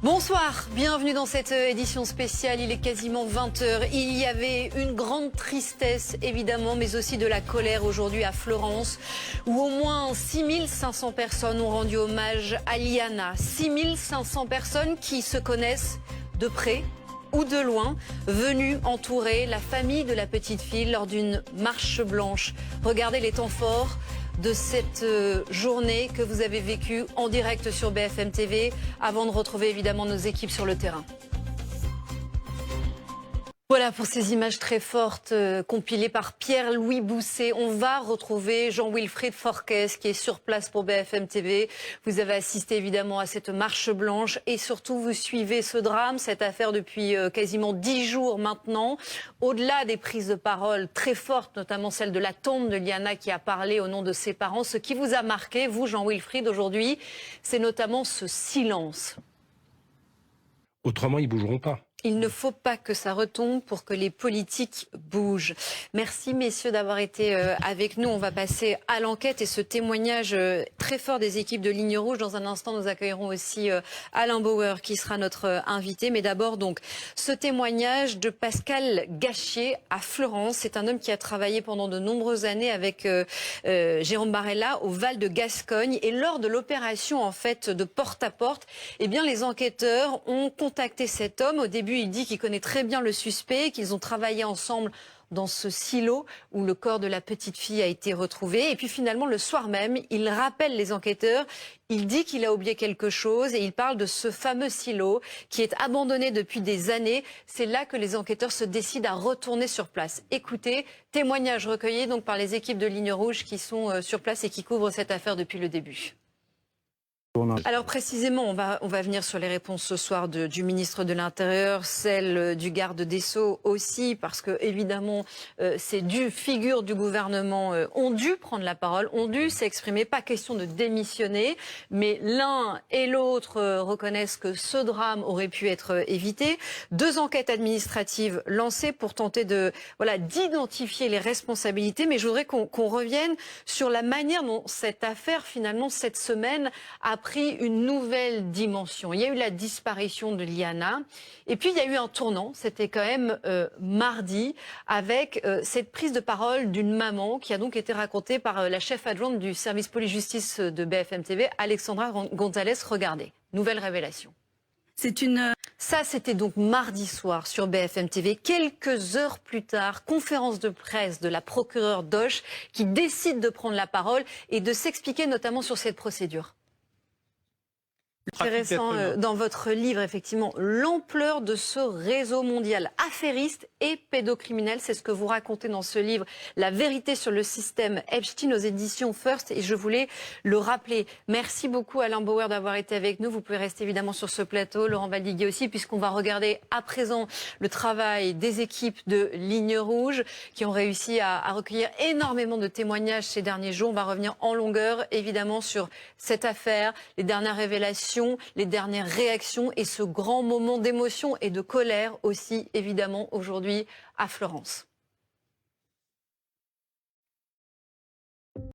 Bonsoir, bienvenue dans cette édition spéciale. Il est quasiment 20h. Il y avait une grande tristesse évidemment, mais aussi de la colère aujourd'hui à Florence, où au moins 6500 personnes ont rendu hommage à Liana. 6500 personnes qui se connaissent de près ou de loin, venues entourer la famille de la petite fille lors d'une marche blanche. Regardez les temps forts de cette journée que vous avez vécue en direct sur BFM TV, avant de retrouver évidemment nos équipes sur le terrain. Voilà pour ces images très fortes compilées par Pierre-Louis Bousset. On va retrouver Jean-Wilfried Forquès qui est sur place pour BFM TV. Vous avez assisté évidemment à cette marche blanche et surtout vous suivez ce drame, cette affaire depuis quasiment 10 jours maintenant. Au-delà des prises de parole très fortes, notamment celle de la tante de Liana qui a parlé au nom de ses parents, ce qui vous a marqué, vous Jean-Wilfried, aujourd'hui, c'est notamment ce silence. Autrement, ils ne bougeront pas. Il ne faut pas que ça retombe pour que les politiques bougent. Merci messieurs d'avoir été avec nous. On va passer à l'enquête et ce témoignage très fort des équipes de Ligne Rouge. Dans un instant, nous accueillerons aussi Alain Bauer qui sera notre invité. Mais d'abord donc ce témoignage de Pascal Gachier à Florence. C'est un homme qui a travaillé pendant de nombreuses années avec Jérôme Barella au Val de Gascogne. Et lors de l'opération en fait de porte-à-porte, eh bien les enquêteurs ont contacté cet homme. Au début, il dit qu'il connaît très bien le suspect, qu'ils ont travaillé ensemble dans ce silo où le corps de la petite fille a été retrouvé. Et puis finalement, le soir même, il rappelle les enquêteurs. Il dit qu'il a oublié quelque chose et il parle de ce fameux silo qui est abandonné depuis des années. C'est là que les enquêteurs se décident à retourner sur place. Écoutez, témoignage recueilli donc par les équipes de Ligne Rouge qui sont sur place et qui couvrent cette affaire depuis le début. Alors précisément, on va venir sur les réponses ce soir du ministre de l'Intérieur, celle du garde des Sceaux aussi, parce que évidemment, ces figures du gouvernement ont dû prendre la parole, ont dû s'exprimer. Pas question de démissionner, mais l'un et l'autre reconnaissent que ce drame aurait pu être évité. 2 enquêtes administratives lancées pour tenter d'identifier les responsabilités. Mais je voudrais qu'on revienne sur la manière dont cette affaire, finalement, cette semaine, a pris une nouvelle dimension. Il y a eu la disparition de Liana et puis il y a eu un tournant, c'était quand même mardi, avec cette prise de parole d'une maman qui a donc été racontée par la chef adjointe du service police-justice de BFM TV, Alexandra Gonzalez. Regardez, nouvelle révélation. Ça, c'était donc mardi soir sur BFM TV. Quelques heures plus tard, conférence de presse de la procureure Doche qui décide de prendre la parole et de s'expliquer notamment sur cette procédure. Intéressant dans votre livre, effectivement, l'ampleur de ce réseau mondial affairiste et pédocriminel. C'est ce que vous racontez dans ce livre, La vérité sur le système Epstein aux éditions First. Et je voulais le rappeler. Merci beaucoup Alain Bauer d'avoir été avec nous. Vous pouvez rester évidemment sur ce plateau, Laurent Valdiguier aussi, puisqu'on va regarder à présent le travail des équipes de Ligne Rouge qui ont réussi à recueillir énormément de témoignages ces derniers jours. On va revenir en longueur, évidemment, sur cette affaire, les dernières révélations, les dernières réactions et ce grand moment d'émotion et de colère aussi, évidemment, aujourd'hui à Florence.